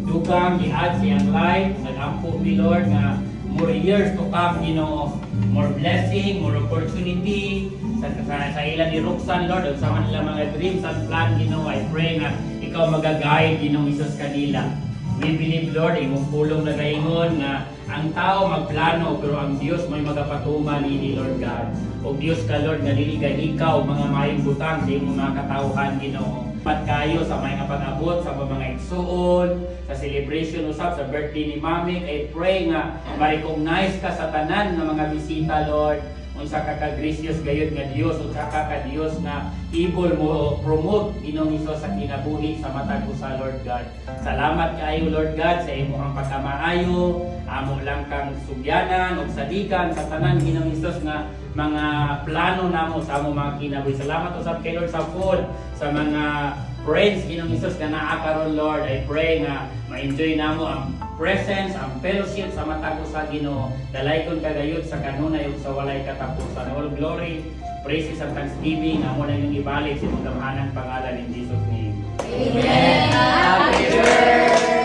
dugang giad siyang life. Nagampo mi Lord nga more years to come, Ginoo, more blessing, more opportunity sa ilan ni Roxanne, Lord, sa nila mga dreams and plan, Ginoo. I pray nga ikaw mag-guide, Ginoo, Isus kanila. We believe, Lord, imong pulong na gaingon nga ang tao magplano pero ang Dios may magapatuman ini, Lord God. O Dios ka, Lord, nga dili kay ikaw mga mayong butang sa imong mga katawhan, Ginoo. Pat kayo sa mga pag-abot sa mga igsuon, sa celebration usab sa birthday ni Mami. I pray nga ma-recognize ka sa tanan ng mga bisita, Lord. Unsa ka ka-gracious gayud nga Dios, unsa ka Dios nga able mo promote Ginoong Hesus sa kinabuhi sa matag usa, Lord God. Salamat kaayo, Lord God, sa imong pagkamaayo. Amo lang kang sugyanan ug sadikan sa tanan Ginoong Hesus nga mga plano namo sa among mga kinabuhi. Salamat usab kay Lord sa food, sa mga friends Ginoong Hesus nga naa karon, Lord. I pray nga ma-enjoy namo ang presence, ang fellowship sa matag usa, Ginoo. Dalaykon kagayud sa kanunay ug sa walay katapusan. All glory, praises and thanksgiving amo na yung ibalik sa imong pangalan in Jesus name. Amen. Happy birthday.